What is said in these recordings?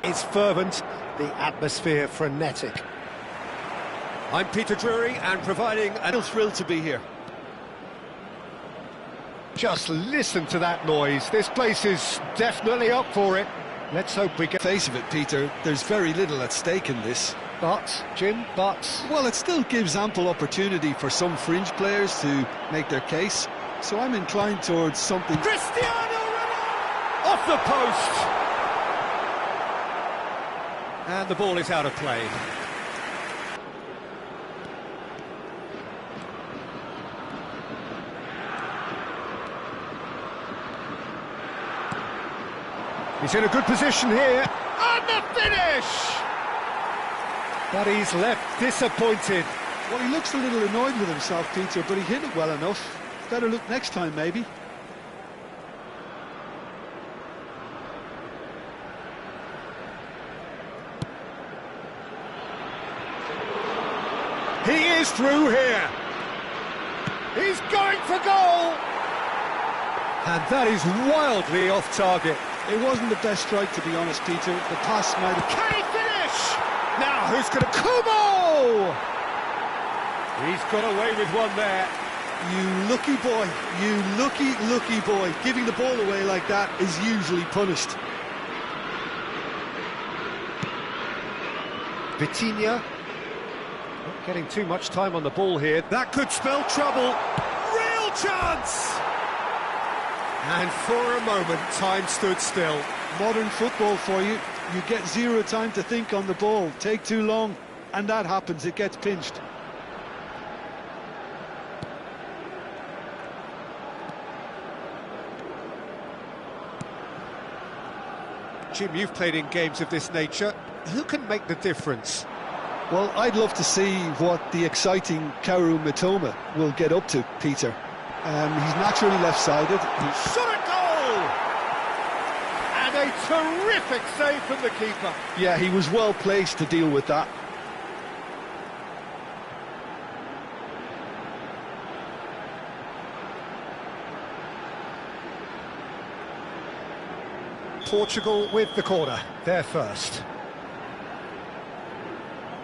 is fervent, the atmosphere frenetic. I'm Peter Drury, and providing a thrill to be here. Just listen to that noise. This place is definitely up for it. Let's hope we get... Face of it, Peter, there's very little at stake in this. But, Jim, but... Well, it still gives ample opportunity for some fringe players to make their case. So I'm inclined towards something... Cristiano Ronaldo! Off the post! And the ball is out of play. He's in a good position here, and the finish! But he's left disappointed. Well, he looks a little annoyed with himself, Peter, but he hit it well enough. Better look next time, maybe. He is through here. He's going for goal! And that is wildly off target. It wasn't the best strike, to be honest, Peter. The pass might have... Can he finish? Now, who's going to... Kubo! He's got away with one there. You lucky boy. You lucky boy. Giving the ball away like that is usually punished. Vitinha. Not getting too much time on the ball here. That could spell trouble. Real chance! And for a moment, time stood still. Modern football for you. You get zero time to think on the ball. Take too long, and that happens. It gets pinched. Jim, you've played in games of this nature. Who can make the difference? Well, I'd love to see what the exciting Kaoru Mitoma will get up to, Peter. He's naturally left-sided. Shot at goal! And a terrific save from the keeper. Yeah, he was well placed to deal with that. Portugal with the corner, they're first.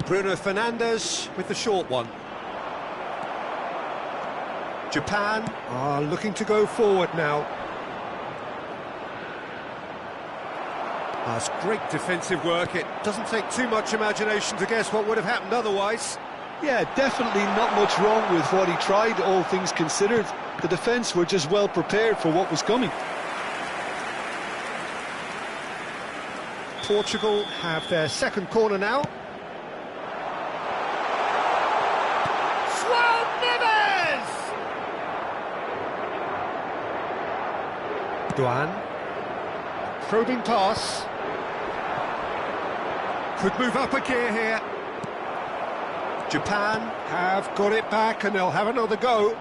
Bruno Fernandes with the short one. Japan are looking to go forward now. That's great defensive work. It doesn't take too much imagination to guess what would have happened otherwise. Yeah, definitely not much wrong with what he tried, all things considered. The defence were just well prepared for what was coming. Portugal have their second corner now. Duan, probing pass, could move up a gear here. Japan have got it back and they'll have another go.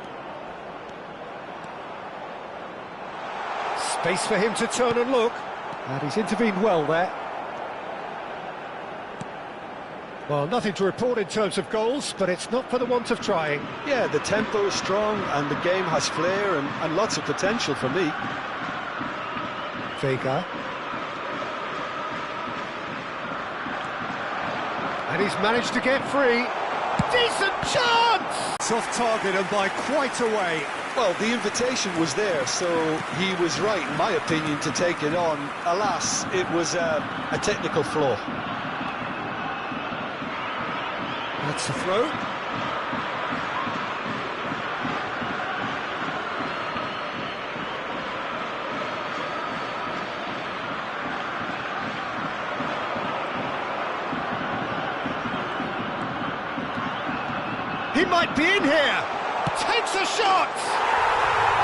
Space for him to turn and look, and he's intervened well there. Well, nothing to report in terms of goals, but it's not for the want of trying. Yeah, the tempo is strong and the game has flair and lots of potential for me. Vega. And he's managed to get free. Decent chance! It's off target and by quite a way. Well, the invitation was there, so he was right, in my opinion, to take it on. Alas, it was a technical flaw. That's a throw. He might be in here. Takes a shot.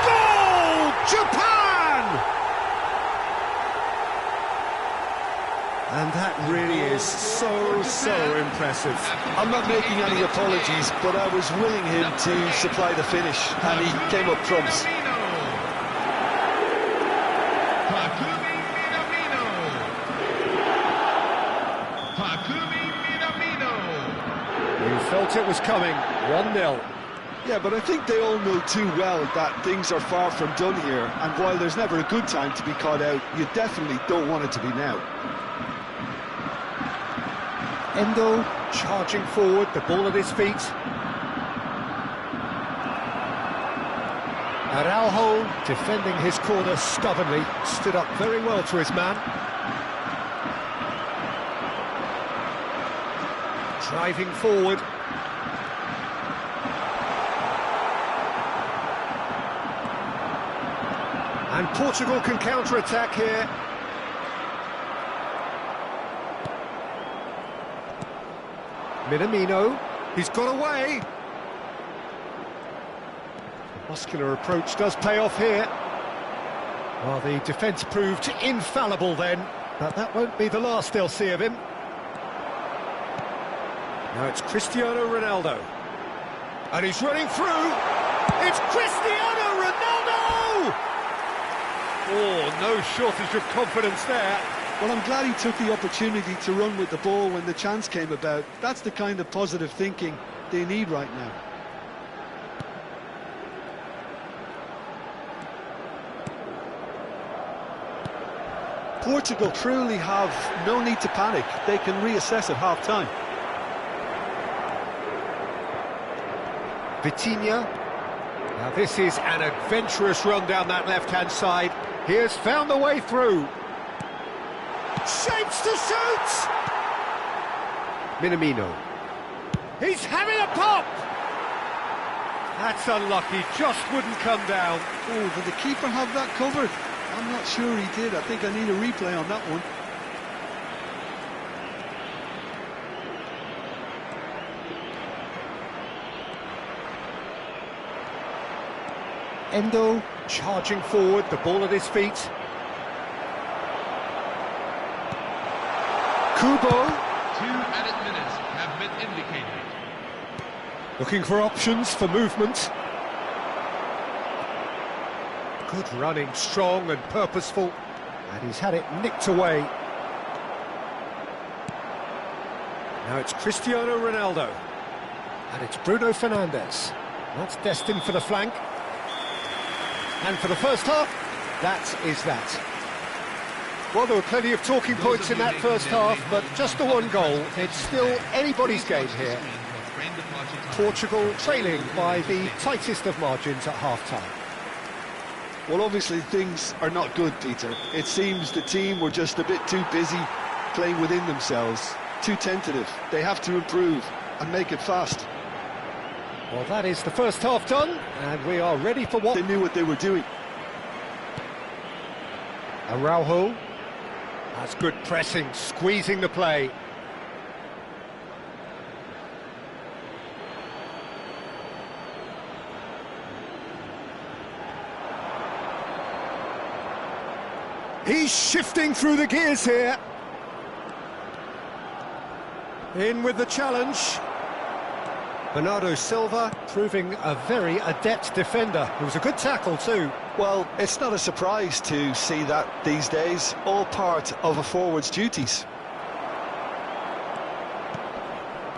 Goal! Japan! And that really is so impressive. I'm not making any apologies, but I was willing him to supply the finish, and he came up trumps. You felt it was coming. 1-0. Yeah, but I think they all know too well that things are far from done here, and while there's never a good time to be caught out, you definitely don't want it to be now. Endo charging forward, the ball at his feet. Araujo defending his corner stubbornly, stood up very well to his man. Driving forward. And Portugal can counter-attack here. Minamino, he's got away. Muscular approach does pay off here. Well, the defence proved infallible then, but that won't be the last they'll see of him. Now it's Cristiano Ronaldo. And he's running through. It's Cristiano Ronaldo! Oh, no shortage of confidence there. Well, I'm glad he took the opportunity to run with the ball when the chance came about. That's the kind of positive thinking they need right now. Portugal truly have no need to panic. They can reassess at half-time. Vitinha. Now this is an adventurous run down that left-hand side. He has found the way through. Shapes to shoot! Minamino. He's having a pop! That's unlucky, just wouldn't come down. Oh, did the keeper have that covered? I'm not sure he did. I think I need a replay on that one. Endo charging forward, the ball at his feet. Kubo. 2 added minutes have been indicated. Looking for options for movement. Good running, strong and purposeful. And he's had it nicked away. Now it's Cristiano Ronaldo. And it's Bruno Fernandes. That's destined for the flank. And for the first half, that is that. Well, there were plenty of talking points in that first half, but just the one goal. It's still anybody's game here. Portugal trailing by the tightest of margins at half-time. Well, obviously things are not good, Peter. It seems the team were just a bit too busy playing within themselves, too tentative. They have to improve and make it fast. Well, that is the first half done, and we are ready for what... They knew what they were doing. Araujo. That's good pressing, squeezing the play. He's shifting through the gears here. In with the challenge. Bernardo Silva proving a very adept defender. It was a good tackle too. Well, it's not a surprise to see that these days, all part of a forward's duties.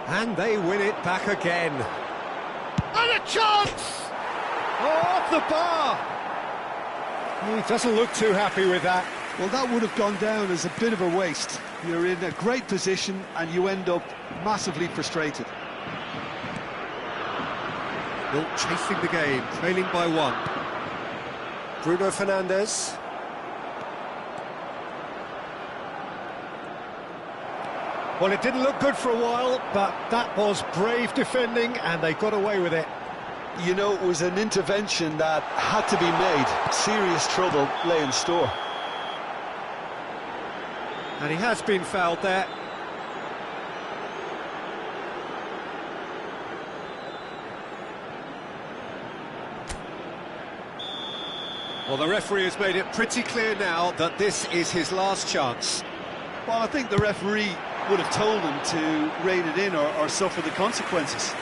And they win it back again. And a chance! Oh, off the bar! He doesn't look too happy with that. Well, that would have gone down as a bit of a waste. You're in a great position and you end up massively frustrated. Wilt chasing the game, trailing by 1. Bruno Fernandes. Well, it didn't look good for a while, but that was brave defending and they got away with it. You know, it was an intervention that had to be made. Serious trouble lay in store. And he has been fouled there. Well, the referee has made it pretty clear now that this is his last chance. Well, I think the referee would have told him to rein it in or suffer the consequences.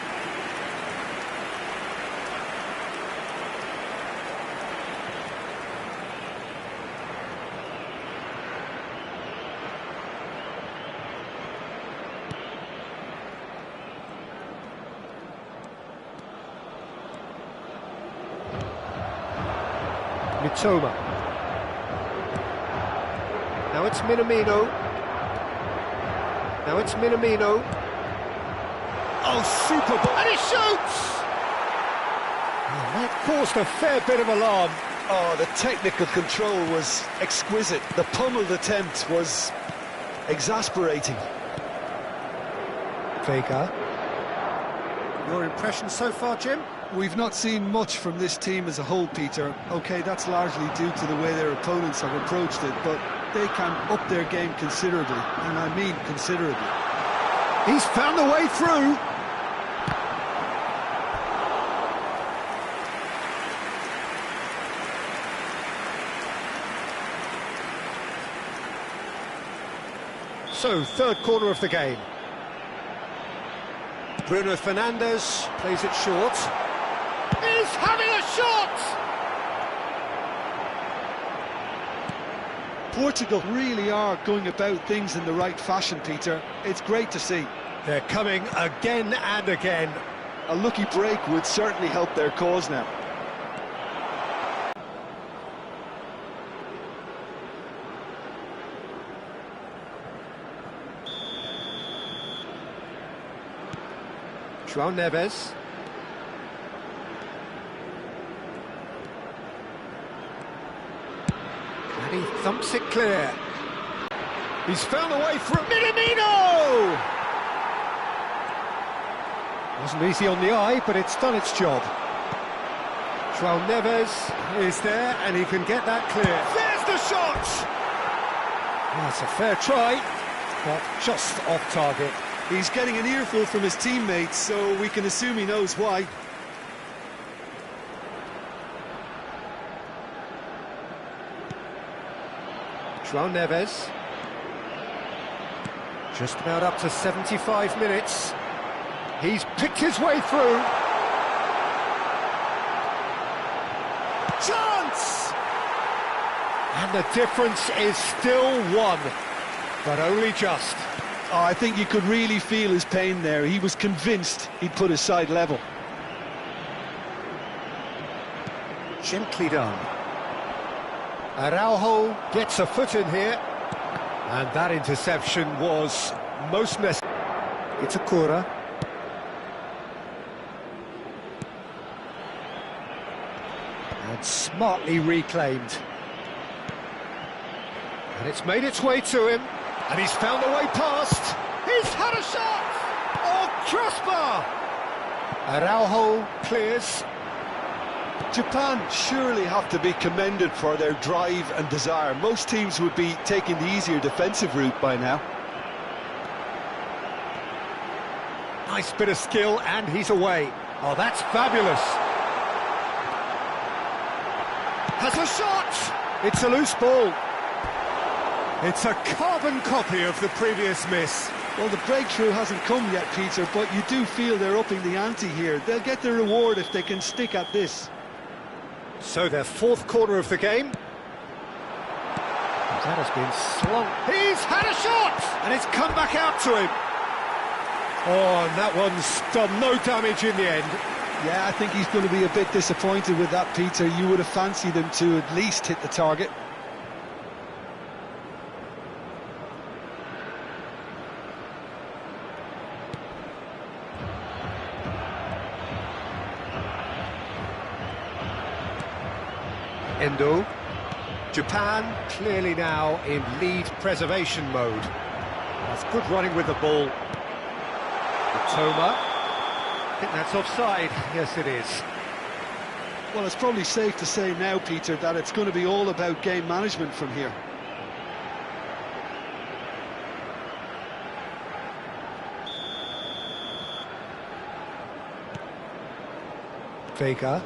Mitoma. Now it's Minamino. Now it's Minamino. Oh, super ball. And he shoots! Oh, that caused a fair bit of alarm. Oh, the technical control was exquisite. The pummeled attempt was exasperating. Vega. Your impression so far, Jim? We've not seen much from this team as a whole, Peter. OK, that's largely due to the way their opponents have approached it, but they can up their game considerably, and I mean considerably. He's found the way through. So, third corner of the game. Bruno Fernandes plays it short. He's having a shot! Portugal really are going about things in the right fashion, Peter. It's great to see. They're coming again and again. A lucky break would certainly help their cause now. João Neves. And he thumps it clear. He's found a way through. Minamino! Wasn't easy on the eye, but it's done its job. João Neves is there, and he can get that clear. There's the shot! That's a fair try, but just off target. He's getting an earful from his teammates, so we can assume he knows why. João Neves. Just about up to 75 minutes. He's picked his way through. Chance! And the difference is still one, but only just. Oh, I think you could really feel his pain there. He was convinced he'd put his side level. Gently done. Araujo gets a foot in here. And that interception was most necessary. It's a Itakura. And smartly reclaimed. And it's made its way to him. And he's found a way past. He's had a shot! Oh, crossbar! Araujo clears. Japan surely have to be commended for their drive and desire. Most teams would be taking the easier defensive route by now. Nice bit of skill, and he's away. Oh, that's fabulous. Has a shot! It's a loose ball. It's a carbon copy of the previous miss. Well, the breakthrough hasn't come yet, Peter, but you do feel they're upping the ante here. They'll get their reward if they can stick at this. So their fourth corner of the game. That has been slung. He's had a shot! And it's come back out to him. Oh, and that one's done no damage in the end. Yeah, I think he's going to be a bit disappointed with that, Peter. You would have fancied him to at least hit the target. Endo. Japan clearly now in lead preservation mode. That's good running with the ball. Toma. I think that's offside. Yes, it is. Well, it's probably safe to say now, Peter, that it's going to be all about game management from here. Vega.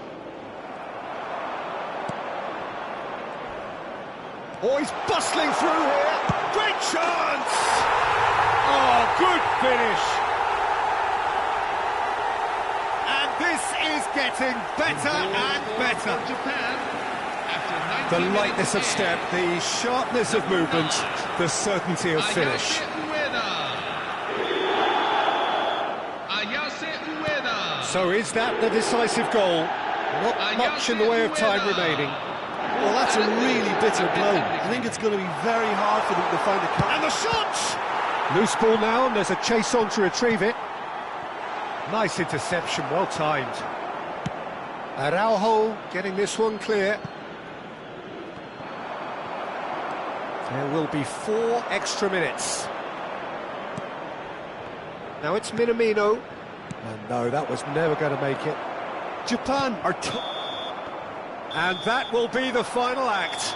Oh, he's bustling through here. Great chance! Oh, good finish. And this is getting better and better. The lightness of step, the sharpness of movement, the certainty of finish. So is that the decisive goal? Not much in the way of time remaining. Well, that's a really bitter blow. I think it's going to be very hard for them to find a counter. And the shot! Loose ball now, and there's a chase on to retrieve it. Nice interception, well timed. Araujo getting this one clear. There will be 4 extra minutes. Now it's Minamino. And no, that was never going to make it. Japan are and that will be the final act.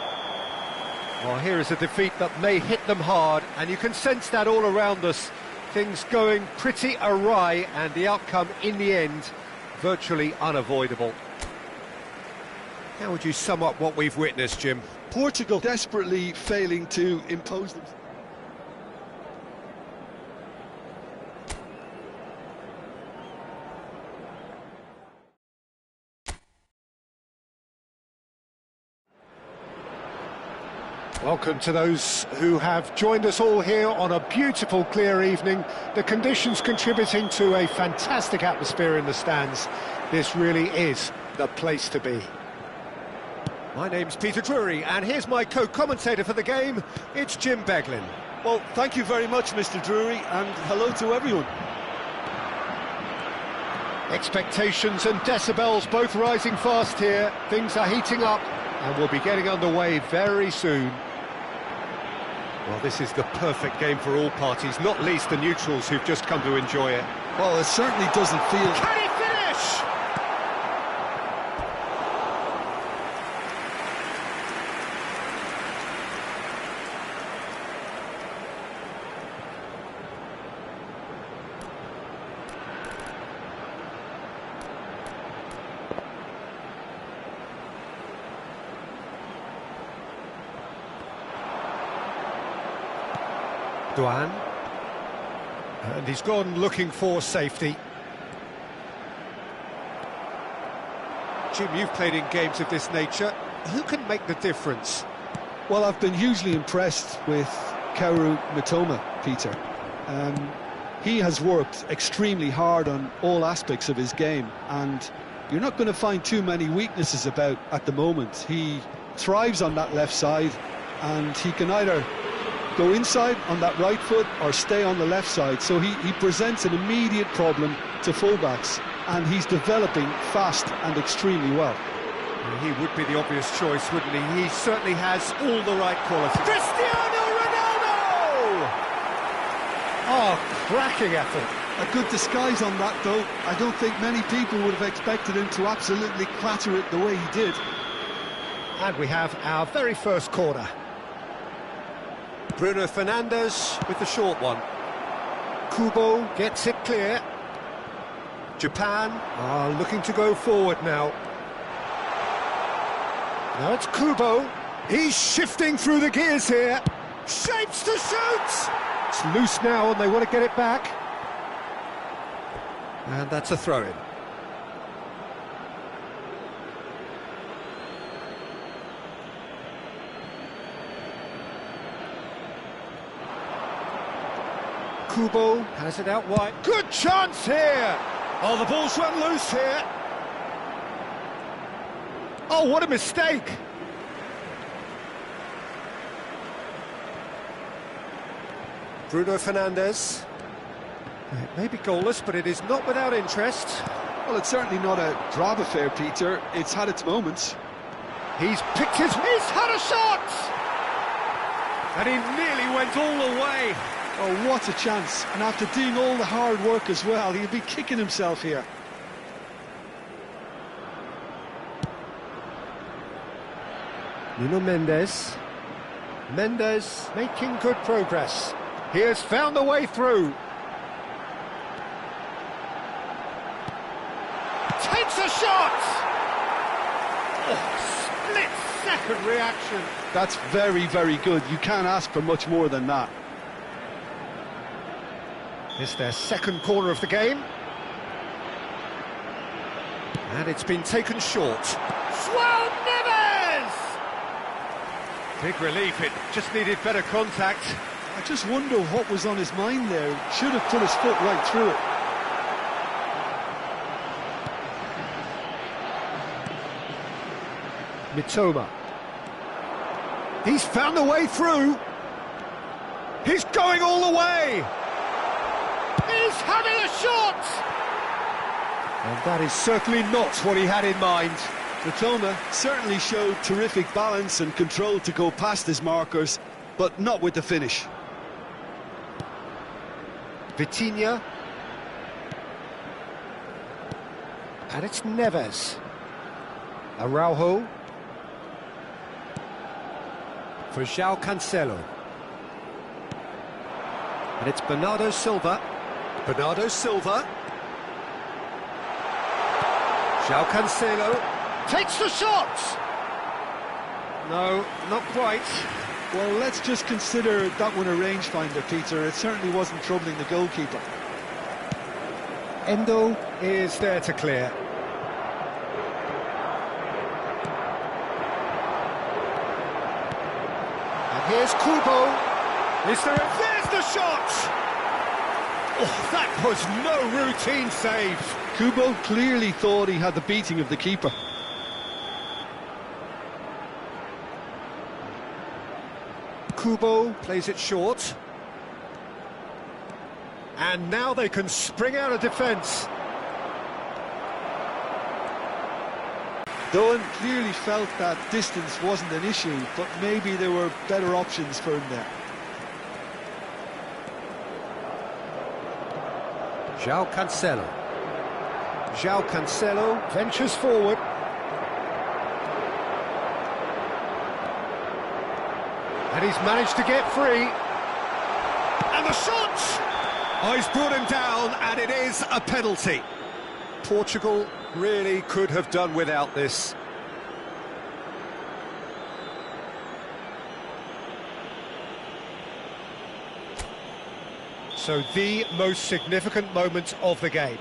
Well, here is a defeat that may hit them hard, and you can sense that all around us. Things going pretty awry, and the outcome in the end virtually unavoidable. How would you sum up what we've witnessed, Jim? Portugal desperately failing to impose them. Welcome to those who have joined us all here on a beautiful, clear evening. The conditions contributing to a fantastic atmosphere in the stands. This really is the place to be. My name's Peter Drury, and here's my co-commentator for the game. It's Jim Beglin. Well, thank you very much, Mr. Drury, and hello to everyone. Expectations and decibels both rising fast here. Things are heating up, and we'll be getting underway very soon. Well, this is the perfect game for all parties, not least the neutrals who've just come to enjoy it. Well, it certainly doesn't feel... Can he finish? Duan, and he's gone looking for safety. Jim, you've played in games of this nature. Who can make the difference? Well, I've been hugely impressed with Kaoru Mitoma, Peter. He has worked extremely hard on all aspects of his game, and you're not going to find too many weaknesses about at the moment. He thrives on that left side, and he can either go inside on that right foot or stay on the left side, so he presents an immediate problem to fullbacks, and he's developing fast and extremely well. He would be the obvious choice, wouldn't he? He certainly has all the right qualities. Cristiano Ronaldo! Oh, cracking effort. A good disguise on that, though. I don't think many people would have expected him to absolutely clatter it the way he did. And we have our very first corner. Bruno Fernandes with the short one. Kubo gets it clear. Japan are looking to go forward now. Now it's Kubo. He's shifting through the gears here. Shapes to shoot! It's loose now and they want to get it back. And that's a throw-in. Kubo has it out wide. Good chance here! Oh, the ball's run loose here. Oh, what a mistake! Bruno Fernandes. It may be goalless, but it is not without interest. Well, it's certainly not a drab affair, Peter. It's had its moments. He's picked his... He's had a shot! And he nearly went all the way. Oh, what a chance. And after doing all the hard work as well, he'll be kicking himself here. Nuno Mendes. Mendes making good progress. He has found a way through. Takes a shot! Oh, split-second reaction. That's very, very good. You can't ask for much more than that. It's their second corner of the game. And it's been taken short. João Neves! Big relief, it just needed better contact. I just wonder what was on his mind there. Should have put his foot right through it. Mitoma. He's found a way through. He's going all the way. He's having a shot. And that is certainly not what he had in mind. Mitoma certainly showed terrific balance and control to go past his markers, but not with the finish. Vitinha. And it's Neves. Araujo. For João Cancelo. And it's Bernardo Silva. Bernardo Silva. João Cancelo takes the shot! No, not quite. Well, let's just consider that one a rangefinder, Peter. It certainly wasn't troubling the goalkeeper. Endo is there to clear. And here's Kubo. There's the shot! Oh, that was no routine save. Kubo clearly thought he had the beating of the keeper. Kubo plays it short. And now they can spring out of defence. Doan clearly felt that distance wasn't an issue, but maybe there were better options for him there. João Cancelo. João Cancelo ventures forward. And he's managed to get free. And the shot! Oh, he's brought him down, and it is a penalty. Portugal really could have done without this. So the most significant moment of the game.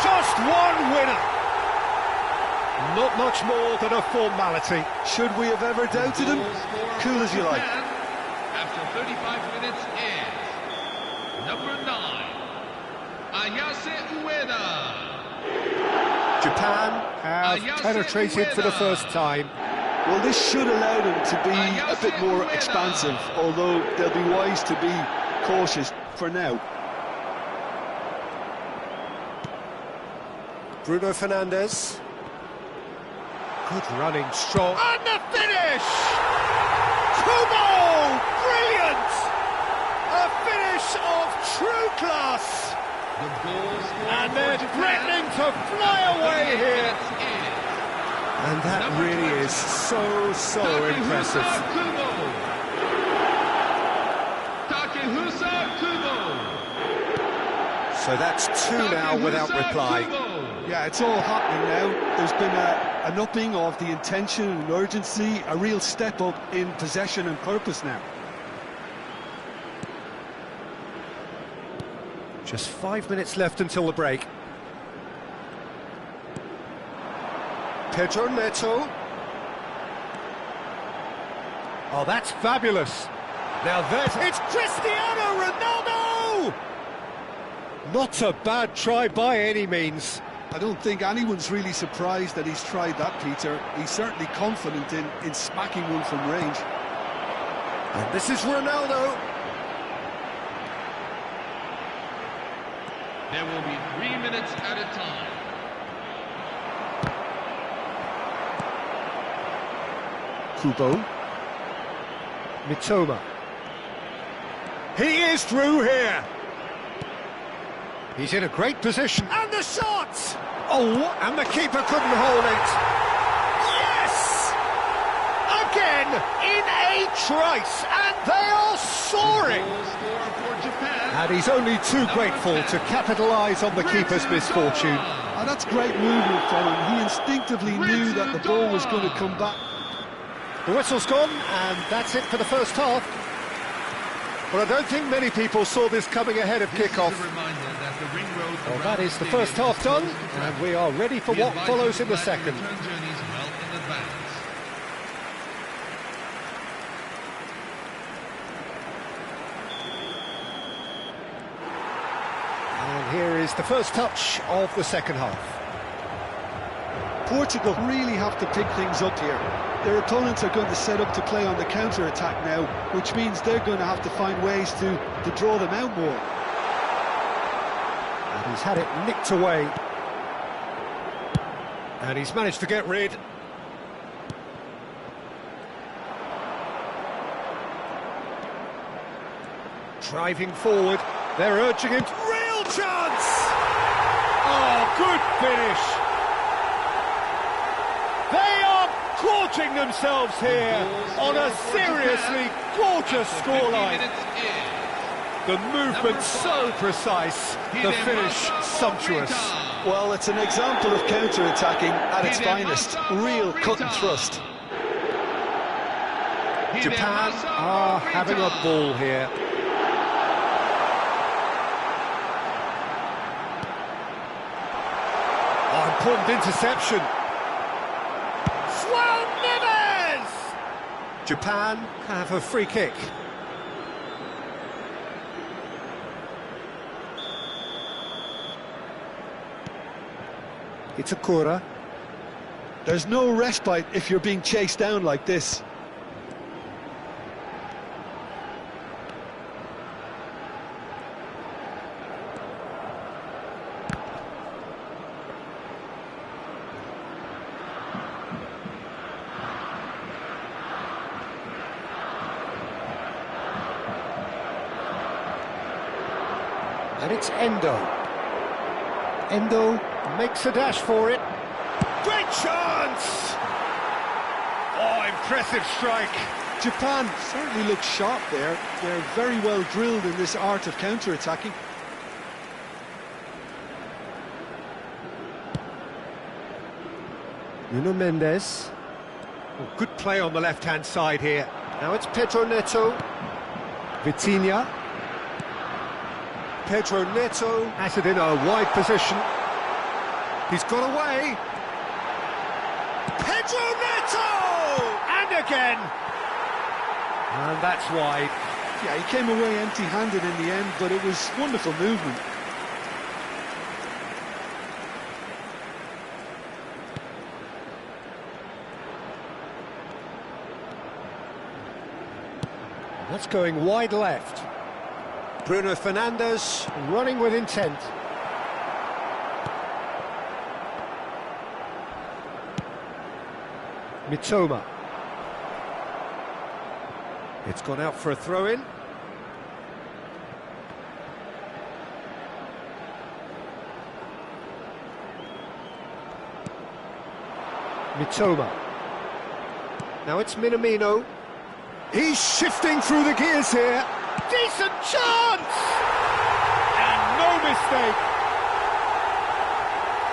Just one winner. Not much more than a formality. Should we have ever doubted him? Cool as you like. After 35 minutes is number 9, Ayase Ueda. Japan have penetrated for the first time. Well, this should allow them to be a bit more expansive, although they'll be wise to be cautious for now. Bruno Fernandes. Good running, strong. And the finish! Kubo! Brilliant! A finish of true class! And they're threatening to fly away here. And that really is so impressive. So that's 2 now without reply. Yeah, it's all happening now. There's been an upping of the intention and urgency, a real step up in possession and purpose now. Just 5 minutes left until the break. Pedro Neto. Oh, that's fabulous. Now it's Cristiano Ronaldo! Not a bad try by any means. I don't think anyone's really surprised that he's tried that, Peter. He's certainly confident in smacking one from range. And this is Ronaldo. There will be 3 minutes at a time. Kubo. Mitoma. He is through here. He's in a great position. And the shot! Oh, and the keeper couldn't hold it. Yes! Again, in a trice, and they are soaring. And he's only too grateful to capitalise on the keeper's misfortune. Oh, that's great movement from him. He instinctively knew that the ball was going to come back. The whistle's gone, and that's it for the first half. But I don't think many people saw this coming ahead of kick-off. Well, that is the first half done, and we are ready for what follows in the second. And here is the first touch of the second half. Portugal really have to pick things up here. Their opponents are going to set up to play on the counter-attack now, which means they're going to have to find ways to draw them out more. And he's had it nicked away. And he's managed to get rid. Driving forward, they're urging him. Real chance! Oh, good finish! They are gorging themselves here on a seriously gorgeous scoreline. The movement so precise, the finish sumptuous. Well, it's an example of counter-attacking at its finest. Real cut and thrust. Japan are having a ball here. Oh, important interception. Swell Neves! Japan have a free kick. It's Akura. There's no respite if you're being chased down like this. And it's Endo. Endo makes a dash for it. Great chance! Oh, impressive strike. Japan certainly looks sharp there. They're very well drilled in this art of counter-attacking. Nuno Mendes. Oh, good play on the left-hand side here. Now it's Pedro Neto. Vitinha. Pedro Neto has it in a wide position. He's got away. Pedro Neto! And again! And that's wide. Yeah, he came away empty-handed in the end, but it was wonderful movement. That's going wide left. Bruno Fernandes running with intent. Mitoma. It's gone out for a throw-in. Mitoma. Now it's Minamino. He's shifting through the gears here. Decent chance! And no mistake.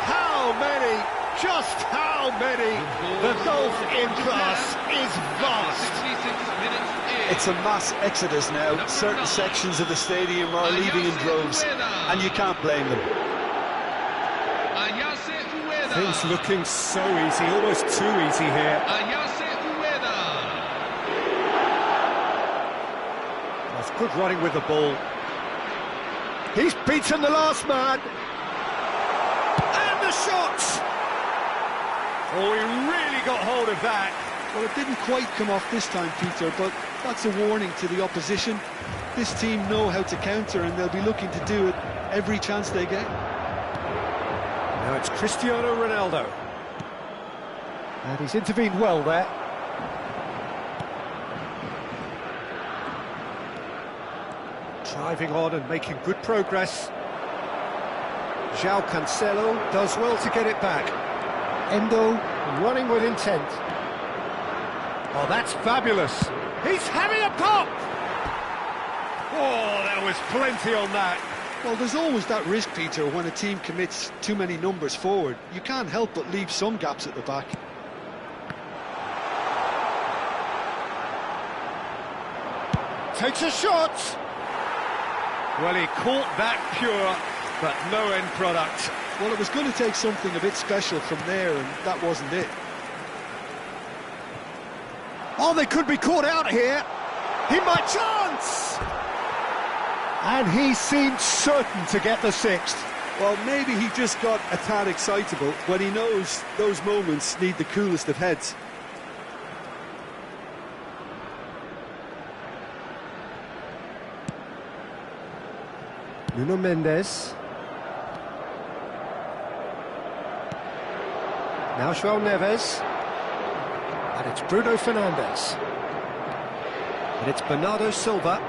How many? Just how many? The gulf in class is vast. It's a mass exodus now. Certain sections of the stadium are leaving in droves, and you can't blame them. Things looking so easy, almost too easy here. That's good running with the ball. He's beaten the last man. And the shot! Oh, he really got hold of that. Well, it didn't quite come off this time, Peter, but that's a warning to the opposition. This team know how to counter, and they'll be looking to do it every chance they get. Now it's Cristiano Ronaldo. And he's intervened well there. Driving on and making good progress. João Cancelo does well to get it back. Endo running with intent. Oh, that's fabulous. He's having a pop! Oh, there was plenty on that. Well, there's always that risk, Peter, when a team commits too many numbers forward. You can't help but leave some gaps at the back. Takes a shot! Well, he caught that pure, but no end product. Well, it was going to take something a bit special from there, and that wasn't it. Oh, they could be caught out here. He might chance! And he seemed certain to get the sixth. Well, maybe he just got a tad excitable when he knows those moments need the coolest of heads. Nuno Mendes. Now João Neves. And it's Bruno Fernandes. And it's Bernardo Silva.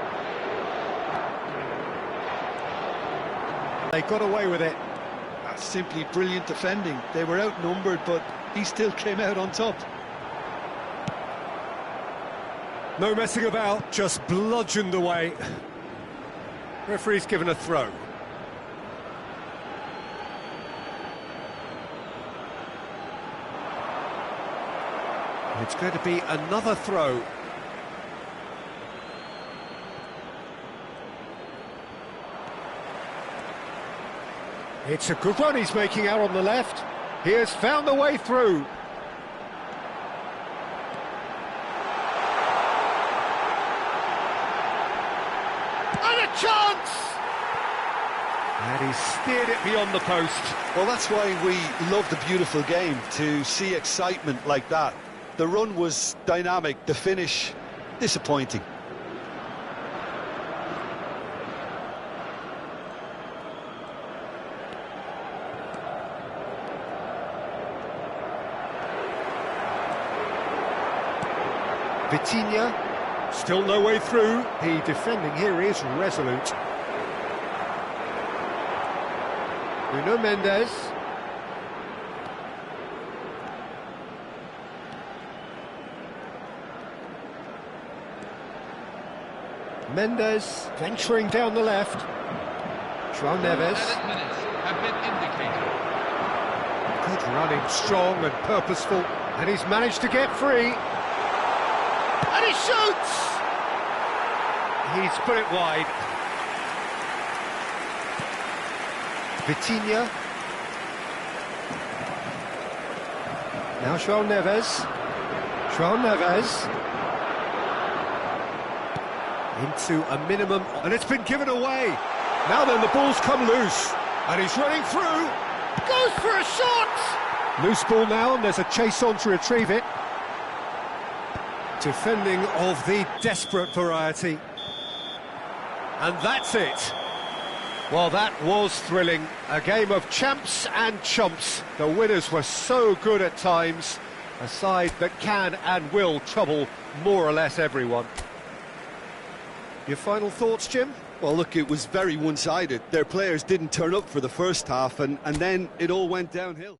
They got away with it. That's simply brilliant defending. They were outnumbered, but he still came out on top. No messing about, just bludgeoned away. Referee's given a throw. It's going to be another throw. It's a good run he's making out on the left. He has found the way through. And a chance! And he steered it beyond the post. Well, that's why we love the beautiful game, to see excitement like that. The run was dynamic, the finish disappointing. Vitinha, still no way through. The defending here is resolute. Nuno Mendes. Mendes venturing down the left. João Neves. Added minutes have been indicated. Good running, strong and purposeful. And he's managed to get free. And he shoots! He's put it wide. Vitinha. Now João Neves. João Neves. Into a minimum, and it's been given away. Now then, the ball's come loose, and he's running through. Goes for a shot! Loose ball now, and there's a chase on to retrieve it. Defending of the desperate variety. And that's it. Well, that was thrilling. A game of champs and chumps. The winners were so good at times. A side that can and will trouble more or less everyone. Your final thoughts, Jim? Well, look, it was very one-sided. Their players didn't turn up for the first half, and then it all went downhill.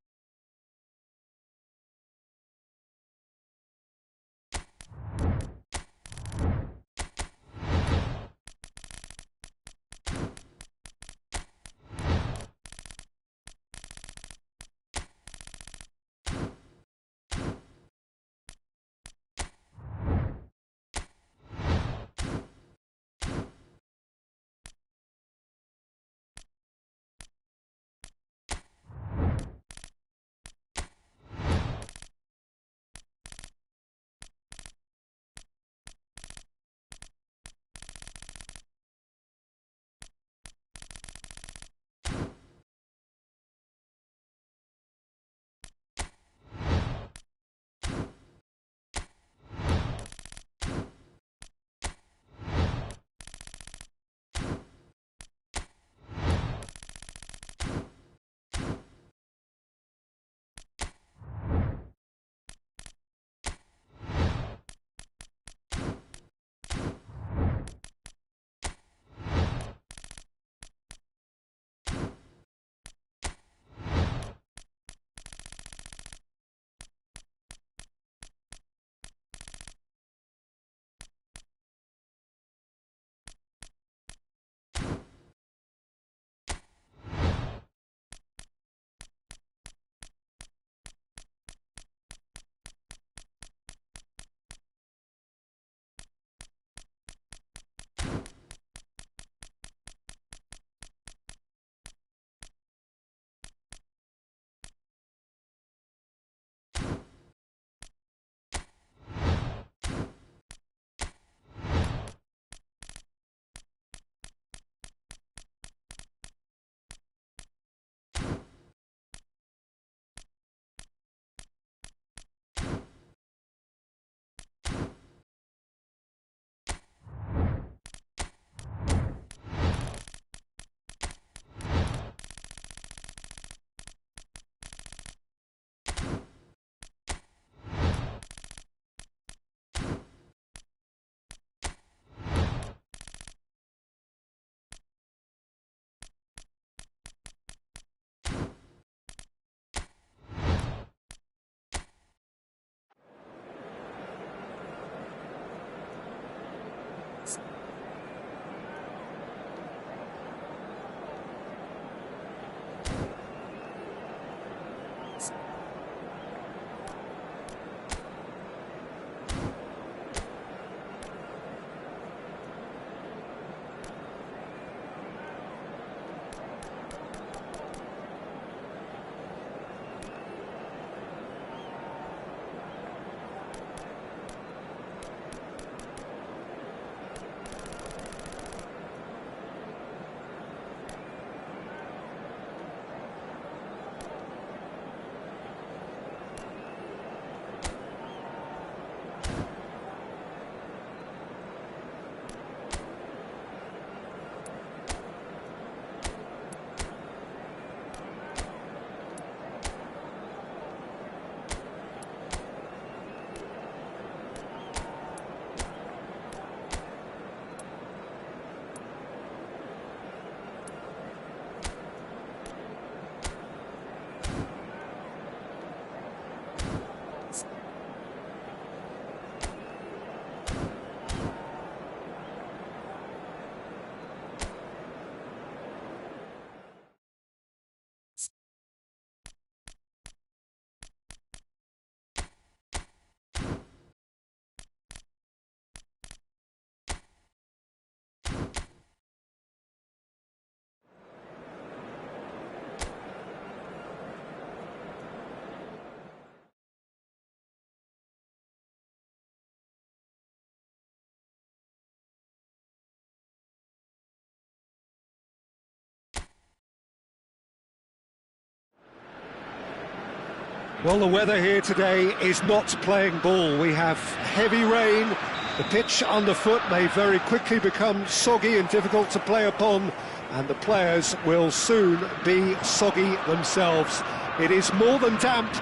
Well, the weather here today is not playing ball. We have heavy rain. The pitch underfoot may very quickly become soggy and difficult to play upon, and the players will soon be soggy themselves. It is more than damp,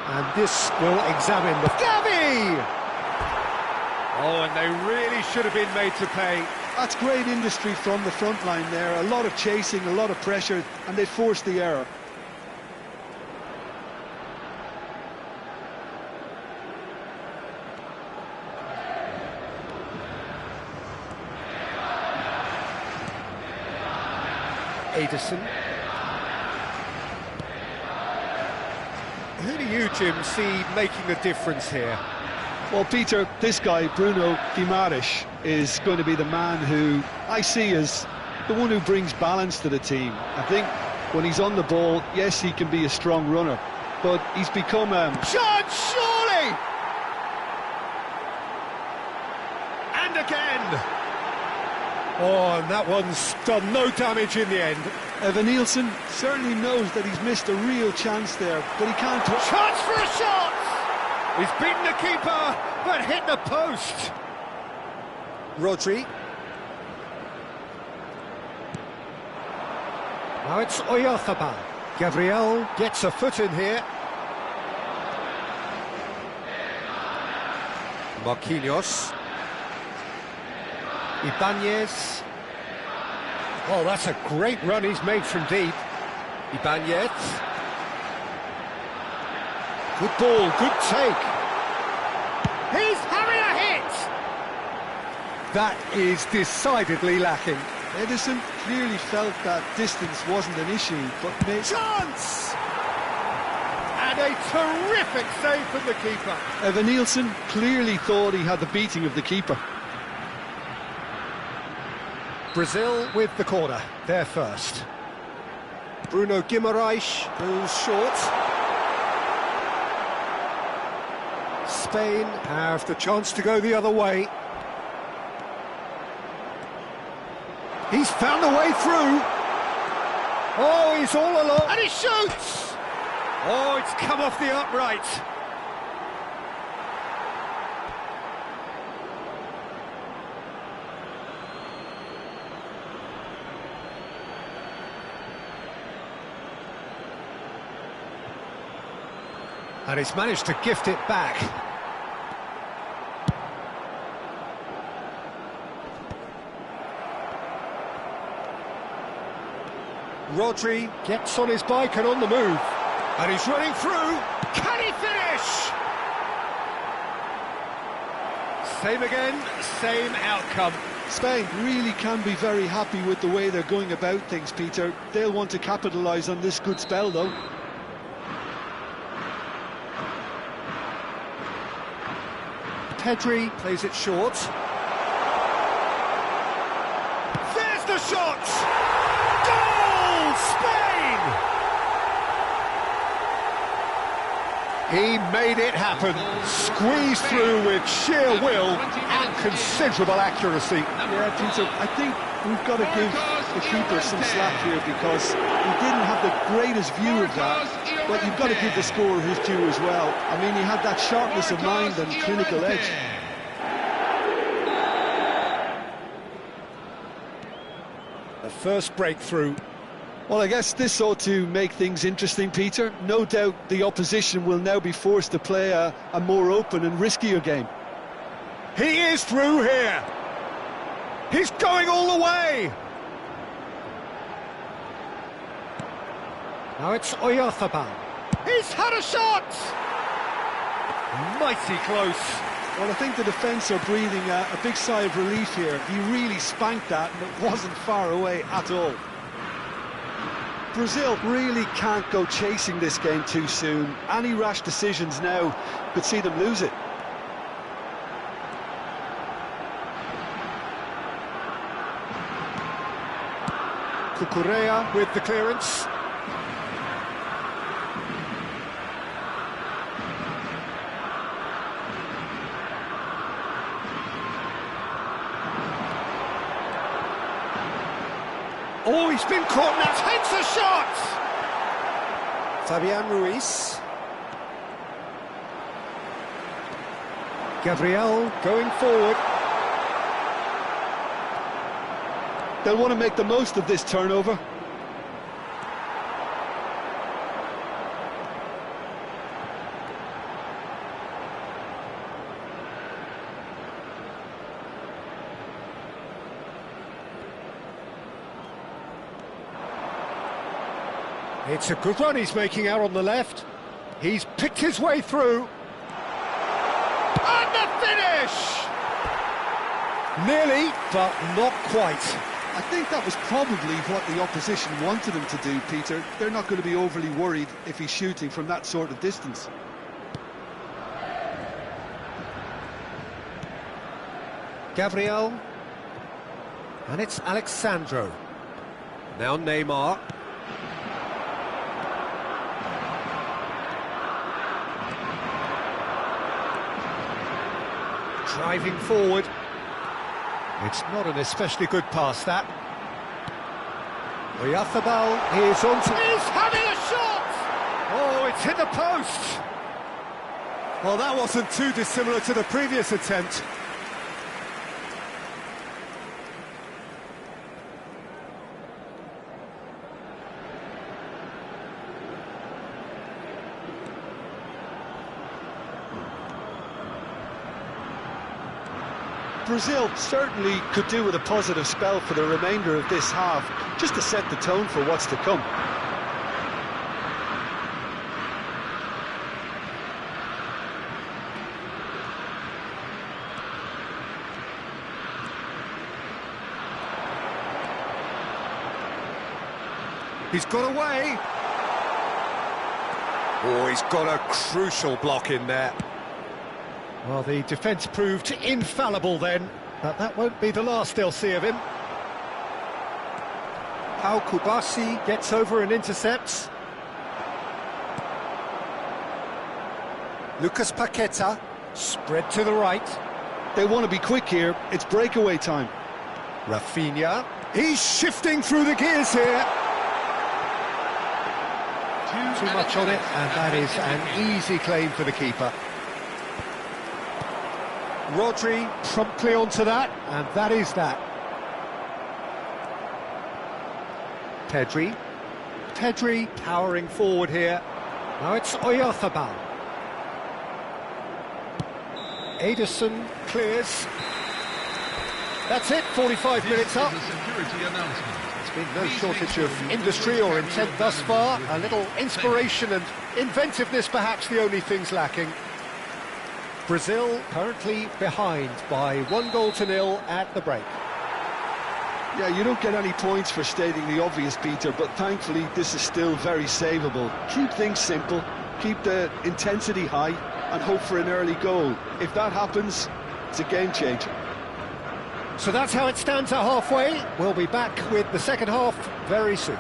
and this will examine the... Gavi! Oh, and they really should have been made to pay. That's great industry from the front line there. A lot of chasing, a lot of pressure, and they forced the error. Ederson. Who do you, Jim, see making a difference here? Well, Peter, this guy, Bruno Guimaraes, is going to be the man who I see as the one who brings balance to the team. I think when he's on the ball, yes, he can be a strong runner, but he's become Shot, surely! And again! Oh, and that one's done no damage in the end. Evanilson certainly knows that he's missed a real chance there, but he can't... Chance for a shot! He's beaten the keeper, but hit the post. Rodri. Now it's Oyarzabal. Gabriel gets a foot in here. Marquinhos. Ibanez. Oh, that's a great run he's made from deep. Ibanez. Good ball, good take. He's having a hit! That is decidedly lacking. Ederson clearly felt that distance wasn't an issue, but... Chance! And a terrific save from the keeper. Evanilson clearly thought he had the beating of the keeper. Brazil with the corner, they're first. Bruno Guimaraes goes short. Spain have the chance to go the other way. He's found a way through. Oh, he's all alone. And he shoots! Oh, it's come off the upright. And he's managed to gift it back. Rodri gets on his bike and on the move. And he's running through. Can he finish? Same again, same outcome. Spain really can be very happy with the way they're going about things, Peter. They'll want to capitalise on this good spell, though. Pedri plays it short. There's the shot! Goal! Spain! He made it happen. Squeezed through with sheer will and considerable accuracy. Yeah, Peter, I think we've got to give the keeper some slack here because he didn't have the greatest view of that. But you've got to give the scorer his due as well. I mean, he had that sharpness of mind and clinical edge. The first breakthrough. Well, I guess this ought to make things interesting, Peter. No doubt the opposition will now be forced to play a more open and riskier game. He is through here. He's going all the way. Now it's Oyarzabal. He's had a shot! Mighty close. Well, I think the defence are breathing a big sigh of relief here. He really spanked that and it wasn't far away at all. Brazil really can't go chasing this game too soon. Any rash decisions now could see them lose it. Cucurella with the clearance. Oh, he's been caught now, takes a shot! Fabian Ruiz. Gabriel going forward. They'll want to make the most of this turnover. It's a good run he's making out on the left. He's picked his way through. And the finish! Nearly, but not quite. I think that was probably what the opposition wanted him to do, Peter. They're not going to be overly worried if he's shooting from that sort of distance. Gabriel. And it's Alexandro. Now Neymar. Driving forward. It's not an especially good pass, that. Oyarzabal is on to... He's having a shot! Oh, it's hit the post! Well, that wasn't too dissimilar to the previous attempt. Brazil certainly could do with a positive spell for the remainder of this half, just to set the tone for what's to come. He's got away. Oh, he's got a crucial block in there. Well, the defence proved infallible then, but that won't be the last they'll see of him. Pau Kubasi gets over and intercepts. Lucas Paqueta, spread to the right. They want to be quick here, it's breakaway time. Rafinha, he's shifting through the gears here. Too much on it, and that is an easy claim for the keeper. Rodri promptly onto that, and that is that. Pedri powering forward here. Now it's Oyarzabal. Ederson clears. That's it, 45 minutes up. There's been no shortage of industry or intent thus far. A little inspiration and inventiveness perhaps the only things lacking. Brazil currently behind by 1-0 at the break. Yeah, you don't get any points for stating the obvious, Peter, but thankfully this is still very savable. Keep things simple, keep the intensity high, and hope for an early goal. If that happens, it's a game changer. So that's how it stands at halfway. We'll be back with the second half very soon.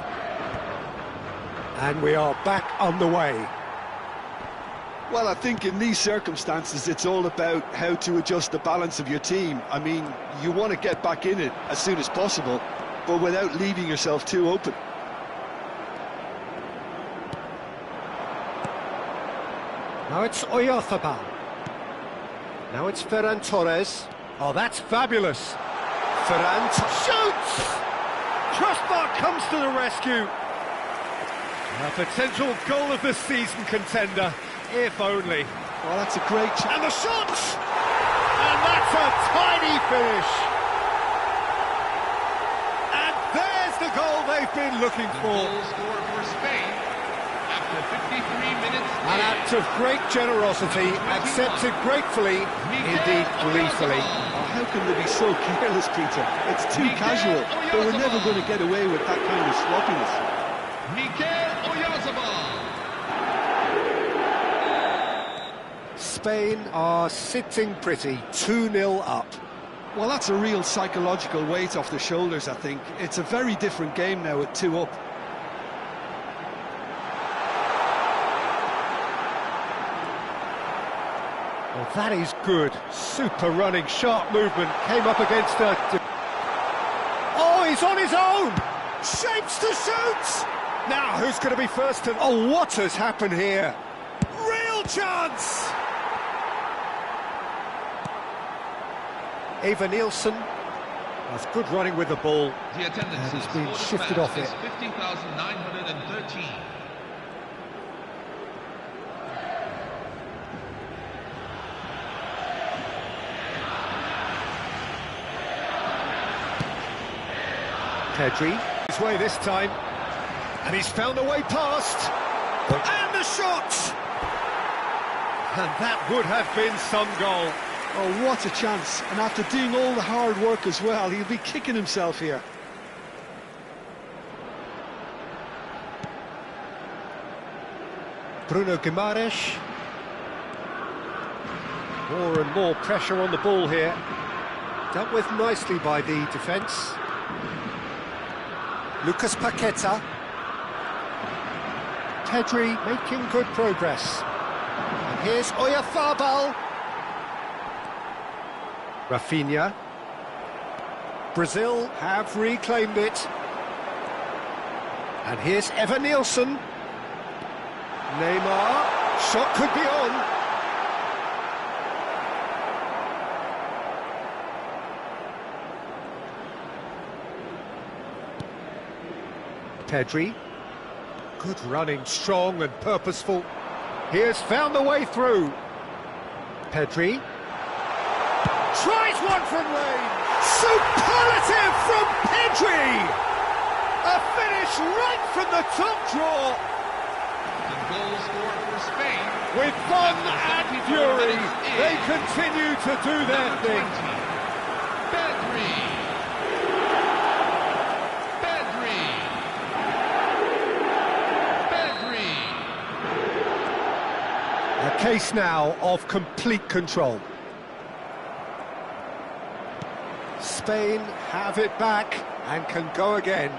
And we are back underway. Well, I think in these circumstances, it's all about how to adjust the balance of your team. I mean, you want to get back in it as soon as possible, but without leaving yourself too open. Now it's Oyarzabal. Now it's Ferran Torres. Oh, that's fabulous. Ferran shoots! Crossbar comes to the rescue. A potential goal of the season contender. If only. Well, that's a great chance. And the shot! And that's a tiny finish. And there's the goal they've been looking for. Goal scored for Spain after 53 minutes. An act of great generosity, accepted gratefully, indeed gleefully. Oh, how can they be so careless, Peter? It's too casual. They were never going to get away with that kind of sloppiness. Spain are sitting pretty, 2-0 up. Well, that's a real psychological weight off their shoulders, I think. It's a very different game now at 2 up. Well, that is good. Super running, sharp movement. Came up against a... Oh, he's on his own! Shapes to shoot! Now, who's going to be first to... Oh, what has happened here? Real chance! Eva Nielsen. That's good running with the ball. The attendance And he's is been for the shifted fans off is it. 50,913. Pedri, his way this time, and he's found a way past, and the shot! And that would have been some goal. Oh, what a chance. And after doing all the hard work as well, he'll be kicking himself here. Bruno Guimaraes. More and more pressure on the ball here. Dealt with nicely by the defence. Lucas Paqueta. Pedri making good progress. And here's Oyarzabal. Rafinha. Brazil have reclaimed it. And here's Eva Nielsen. Neymar. Shot could be on. Pedri. Good running, strong and purposeful. He has found the way through. Pedri. Tries one from range. Superlative from Pedri! A finish right from the top draw. The goal scored for Spain. With fun After and 74 fury, minutes in. they continue to do their Number thing. 20, Pedri. Pedri. Pedri. A case now of complete control. Spain have it back and can go again.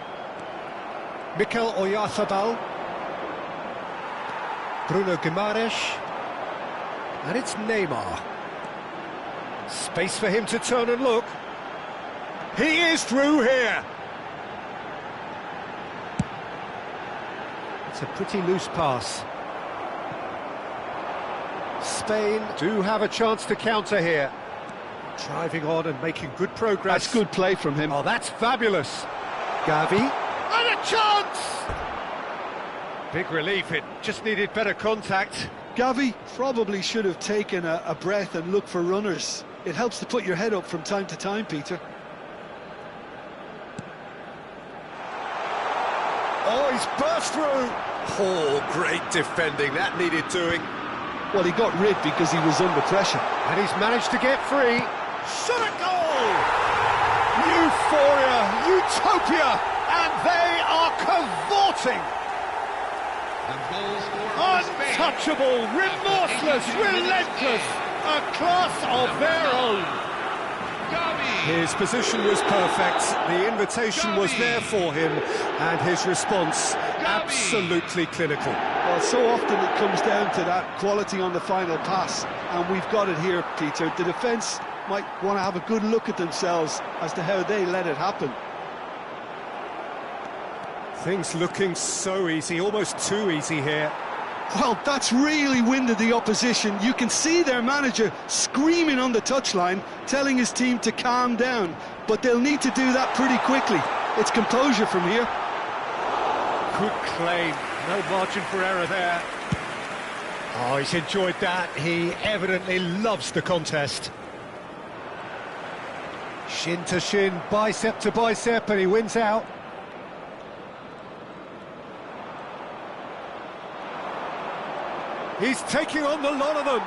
Mikel Oyarzabal. Bruno Guimaraes. And it's Neymar. Space for him to turn and look. He is through here. It's a pretty loose pass. Spain do have a chance to counter here. Driving on and making good progress. That's good play from him. Oh, that's fabulous. Gavi. And a chance! Big relief, it just needed better contact. Gavi probably should have taken a breath and looked for runners. It helps to put your head up from time to time, Peter. Oh, he's burst through. Oh, great defending, that needed doing. Well, he got rid because he was under pressure. And he's managed to get free. Shot a goal! Euphoria, utopia, and they are cavorting. The goal scored for Spain. Untouchable, remorseless, relentless, a class of their own. Gavi. His position was perfect, the invitation was there for him, and his response absolutely clinical. Well, so often it comes down to that quality on the final pass, and we've got it here, Peter. The defence might want to have a good look at themselves as to how they let it happen. Things looking so easy, almost too easy here. Well, that's really winded the opposition. You can see their manager screaming on the touchline, telling his team to calm down, but they'll need to do that pretty quickly. It's composure from here. Good claim, no margin for error there. Oh, he's enjoyed that. He evidently loves the contest. Shin to shin, bicep to bicep, and he wins out. He's taking on the lot of them.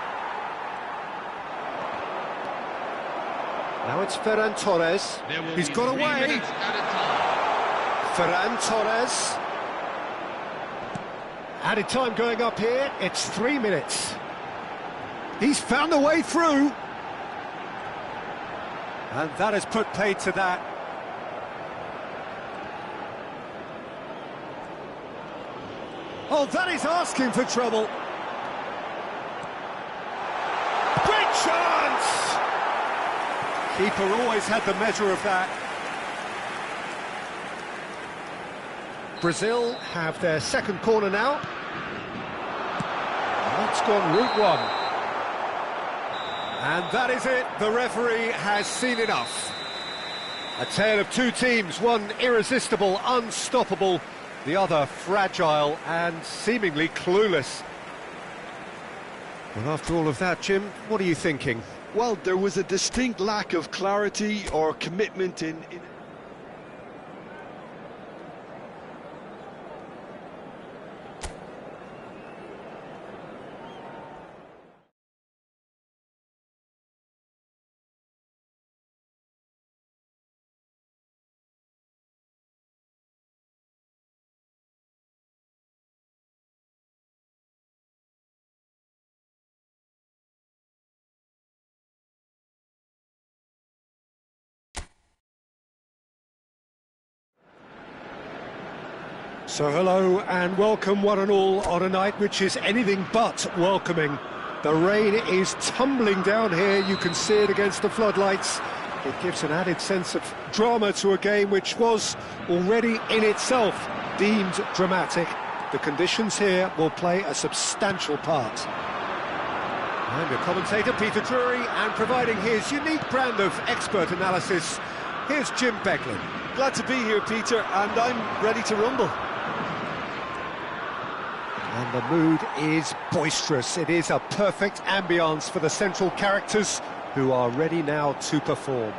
Now it's Ferran Torres. He's got away. Ferran Torres. Added time going up here. It's 3 minutes. He's found a way through. And that has put paid to that. Oh, that is asking for trouble. Great chance! Keeper always had the measure of that. Brazil have their second corner now. And that's gone route one. And that is it. The referee has seen enough. A tale of two teams, one irresistible, unstoppable, the other fragile and seemingly clueless. Well, after all of that, Jim, what are you thinking? Well, there was a distinct lack of clarity or commitment in... So hello and welcome one and all on a night which is anything but welcoming. The rain is tumbling down here, you can see it against the floodlights. It gives an added sense of drama to a game which was already in itself deemed dramatic. The conditions here will play a substantial part. I'm your commentator, Peter Drury, and providing his unique brand of expert analysis, here's Jim Beglin. Glad to be here, Peter, and I'm ready to rumble. And the mood is boisterous. It is a perfect ambience for the central characters who are ready now to perform.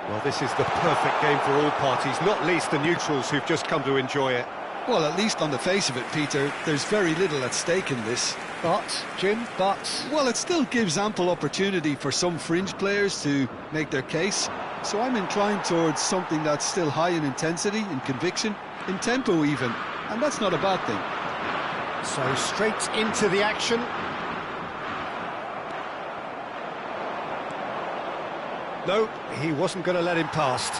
Well, this is the perfect game for all parties, not least the neutrals who've just come to enjoy it. Well, at least on the face of it, Peter, there's very little at stake in this. But, Jim, well, it still gives ample opportunity for some fringe players to make their case. So I'm inclined towards something that's still high in intensity, in conviction, in tempo even. And that's not a bad thing. So straight into the action. No, he wasn't going to let him past.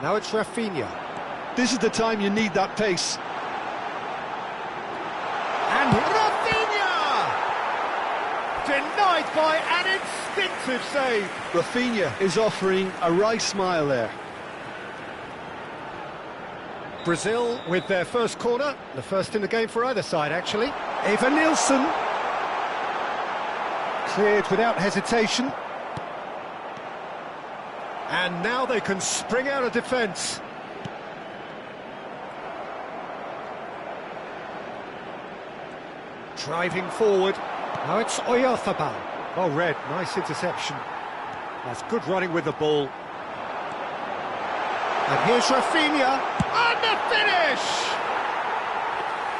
Now it's Rafinha. This is the time you need that pace. And Rafinha! Denied by an instinctive save. Rafinha is offering a wry smile there. Brazil with their first corner, the first in the game for either side actually. Eva Nilsson. Cleared without hesitation. And now they can spring out of defence. Driving forward. Now it's Oyarzabal. Oh, red, nice interception. That's good running with the ball. And here's Rafinha, and the finish!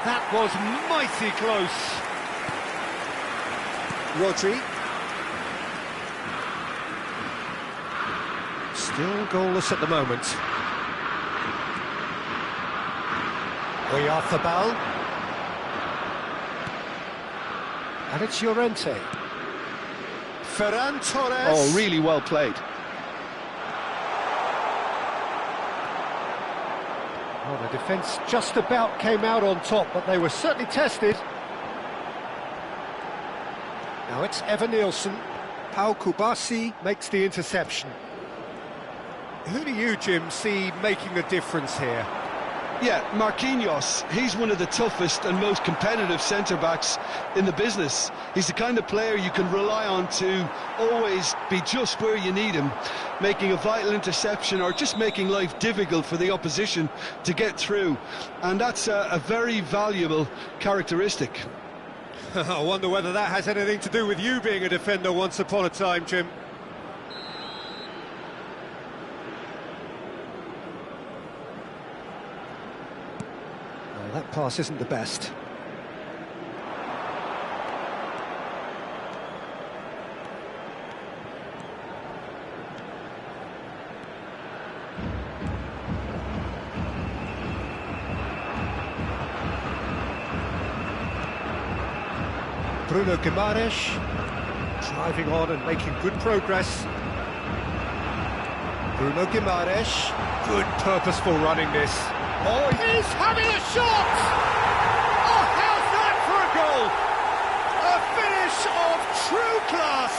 That was mighty close. Rodri. Still goalless at the moment. Oyarzabal. And it's Llorente. Ferran Torres. Oh, really well played. Well, the defence just about came out on top, but they were certainly tested. Now it's Eva Nilsson. Pau Kubasi makes the interception. Who do you, Jim, see making the difference here? Yeah, Marquinhos, he's one of the toughest and most competitive centre-backs in the business. He's the kind of player you can rely on to always be just where you need him, making a vital interception or just making life difficult for the opposition to get through. And that's a very valuable characteristic. I wonder whether that has anything to do with you being a defender once upon a time, Jim. That pass isn't the best. Bruno Guimaraes driving on and making good progress. Bruno Guimaraes, good purposeful running this. Oh, he's having a shot! Oh, how's that for a goal? A finish of true class!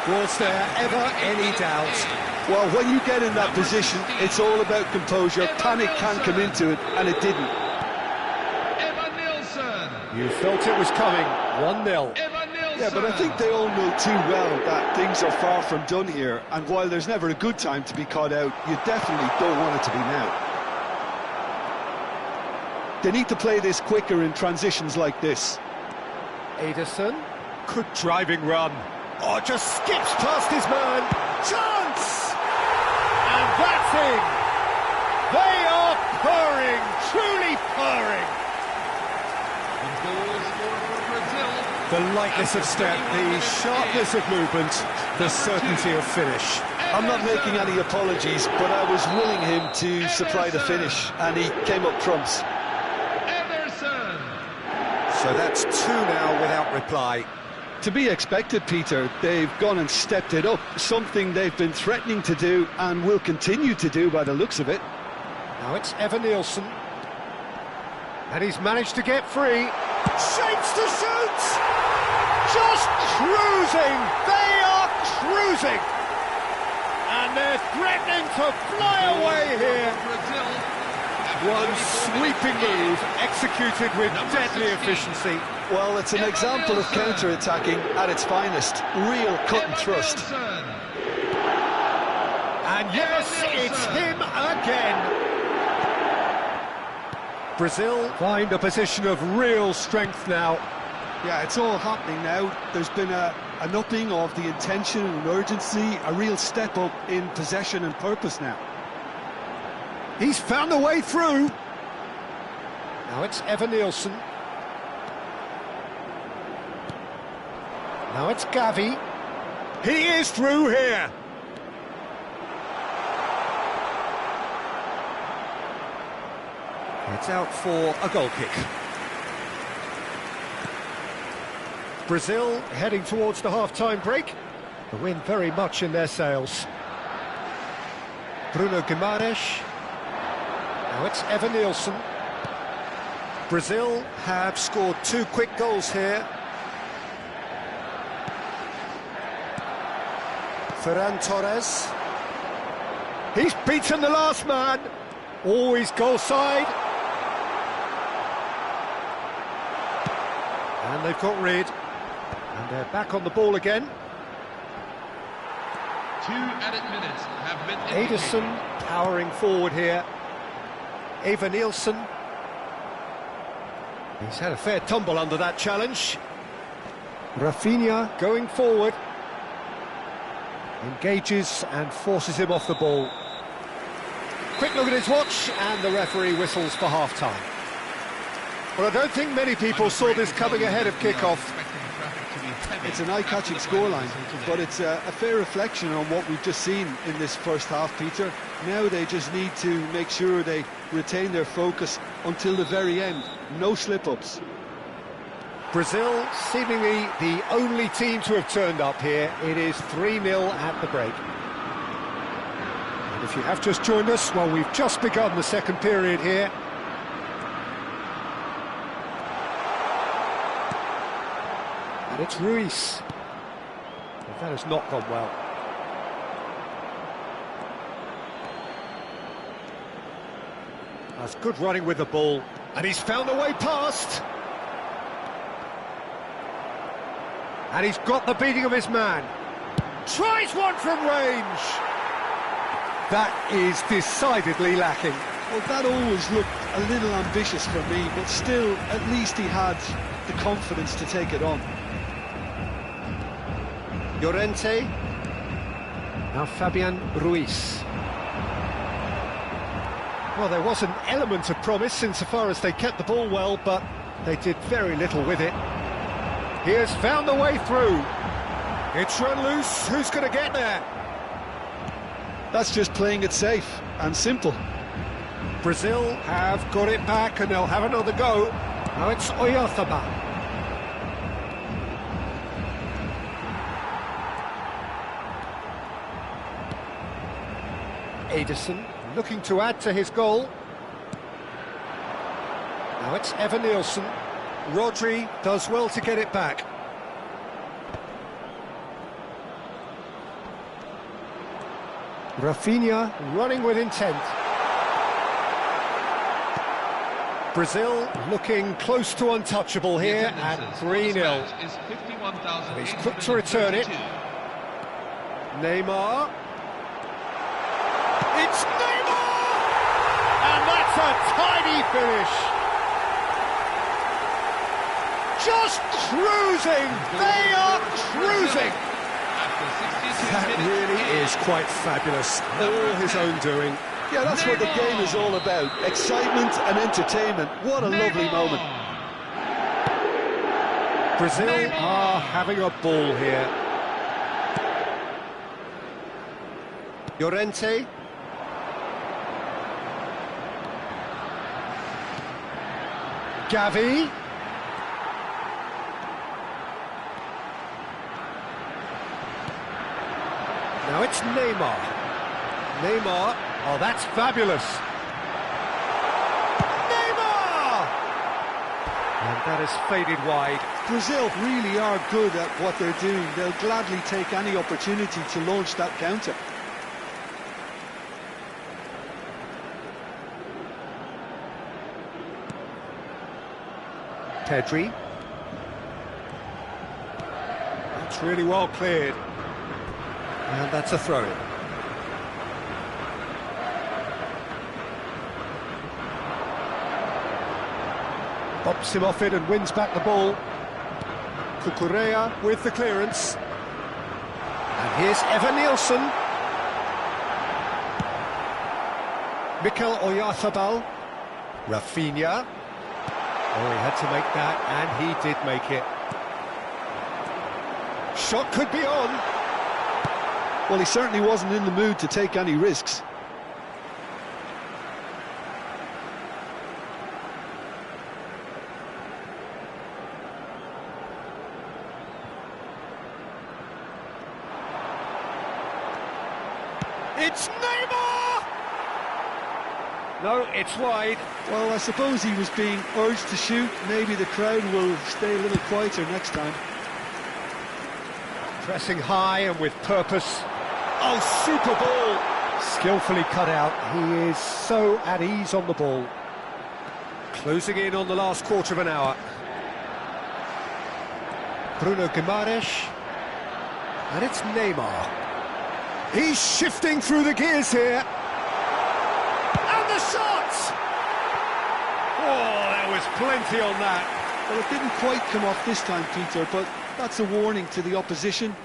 Was there ever any doubt? Well, when you get in that position, it's all about composure. Panic can come into it, and it didn't. Eva Nilsson. You felt it was coming. 1-0. Yeah, but I think they all know too well that things are far from done here, and while there's never a good time to be caught out, you definitely don't want it to be now. They need to play this quicker in transitions like this. Ederson, good driving run. Oh, just skips past his man. Chance! And that's in. They are purring, truly purring. The lightness of step, the sharpness of movement, the certainty of finish. I'm not making any apologies, but I was willing him to supply the finish, and he came up trumps. So that's 2 now without reply. To be expected, Peter. They've gone and stepped it up, something they've been threatening to do and will continue to do by the looks of it. Now it's Evan-Nielsen. And he's managed to get free. Shapes to shoot! Just cruising! They are cruising! And they're threatening to fly away here. One sweeping move, executed with deadly efficiency. Well, it's an example of counter-attacking at its finest. Real cut and thrust. And yes, it's him again. Brazil find a position of real strength now. Yeah, it's all happening now. There's been an upping of the intention and urgency, a real step up in possession and purpose now. He's found a way through. Now it's Evan-Nielsen. Now it's Gavi. He is through here. It's out for a goal kick. Brazil heading towards the half-time break. The wind very much in their sails. Bruno Guimaraes. Now it's Evan-Nielsen. Brazil have scored 2 quick goals here. Ferran Torres. He's beaten the last man. Always goal side. And they've got rid. And they're back on the ball again. 2 added minutes have been indicated. Ederson powering forward here. Evan-Nielsen. He's had a fair tumble under that challenge. Rafinha going forward. Engages and forces him off the ball. Quick look at his watch, and the referee whistles for half-time. Well, I don't think many people saw this coming ahead of kick-off. It's an eye-catching scoreline, but it's a fair reflection on what we've just seen in this first half, Peter. Now they just need to make sure they retain their focus until the very end. No slip-ups. Brazil seemingly the only team to have turned up here. It is 3-0 at the break. And if you have just joined us, well, we've just begun the second period here. And it's Ruiz. But that has not gone well. That's good running with the ball. And he's found a way past. And he's got the beating of his man. Tries one from range. That is decidedly lacking. Well, that always looked a little ambitious for me, but still, at least he had the confidence to take it on. Llorente. Now Fabian Ruiz. Well, there was an element of promise insofar as they kept the ball well, but they did very little with it. He has found the way through. It's run loose. Who's going to get there? That's just playing it safe and simple. Brazil have got it back and they'll have another go. Now it's Oyarzabal. Ederson looking to add to his goal. Now it's Evan-Nielsen. Rodri does well to get it back. Rafinha running with intent. Brazil looking close to untouchable here at 3-0. He's quick to return it. Neymar. It's Neymar! And that's a tidy finish. Just cruising. They are cruising. That really is quite fabulous. All his own doing. Yeah, that's what the game is all about. Excitement and entertainment. What a lovely moment. Brazil are having a ball here. Llorente. Gavi. Now it's Neymar. Neymar. Oh, that's fabulous. Neymar! And that has faded wide. Brazil really are good at what they're doing. They'll gladly take any opportunity to launch that counter. Pedri. That's really well cleared. And that's a throw-in. Pops him off it and wins back the ball. Cucurella with the clearance. And here's Evan Nielsen. Mikel Oyarzabal. Rafinha. Oh, he had to make that, and he did make it. Shot could be on. Well, he certainly wasn't in the mood to take any risks. It's Neymar! No, it's wide. Well, I suppose he was being urged to shoot. Maybe the crowd will stay a little quieter next time. Pressing high and with purpose. Oh, super ball! Skillfully cut out. He is so at ease on the ball. Closing in on the last quarter of an hour. Bruno Guimaraes. And it's Neymar. He's shifting through the gears here. And the shot! Oh, there was plenty on that. Well, it didn't quite come off this time, Peter, but that's a warning to the opposition.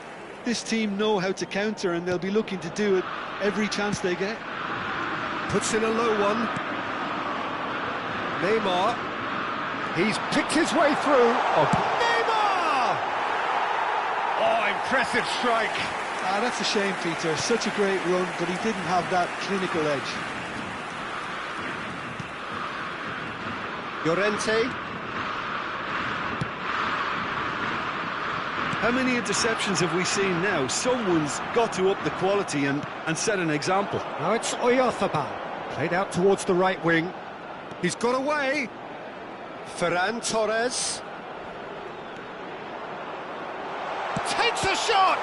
This team know how to counter, and they'll be looking to do it every chance they get. Puts in a low one. Neymar. He's picked his way through. Oh, Neymar! Oh, impressive strike. Ah, that's a shame, Peter. Such a great run, but he didn't have that clinical edge. Llorente. How many interceptions have we seen now? Someone's got to up the quality and set an example. Now it's Oyarzabal. Played out towards the right wing. He's got away. Ferran Torres. Takes a shot!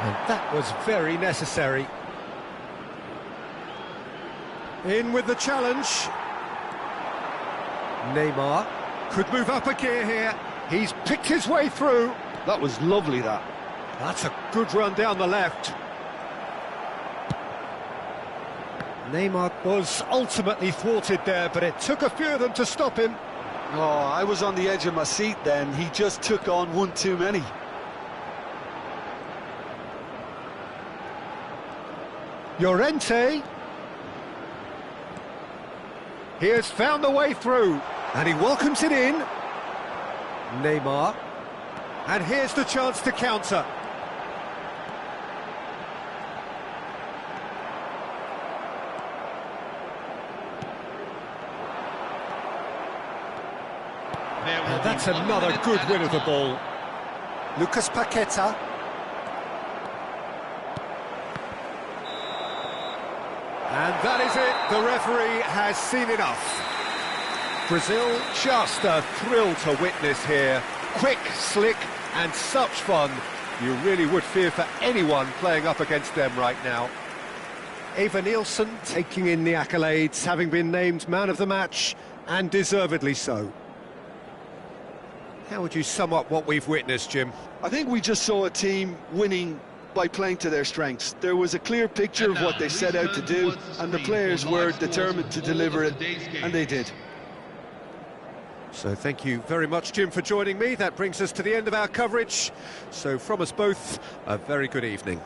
And that was very necessary. In with the challenge. Neymar could move up a gear here. He's picked his way through. That was lovely, that. That's a good run down the left. Neymar was ultimately thwarted there, but it took a few of them to stop him. Oh, I was on the edge of my seat then. He just took on one too many. Llorente. He has found the way through, and he welcomes it in. Neymar. And here's the chance to counter. And that's another good win of the ball. Lucas Paqueta. And that is it. The referee has seen enough. Brazil, just a thrill to witness here. Quick, slick, and such fun. You really would fear for anyone playing up against them right now. Evan Nielsen taking in the accolades, having been named man of the match and deservedly so. How would you sum up what we've witnessed, Jim? I think we just saw a team winning by playing to their strengths. There was a clear picture of what they set out to do, and the players were determined to deliver it, and they did. So thank you very much, Jim, for joining me. That brings us to the end of our coverage. So from us both, a very good evening.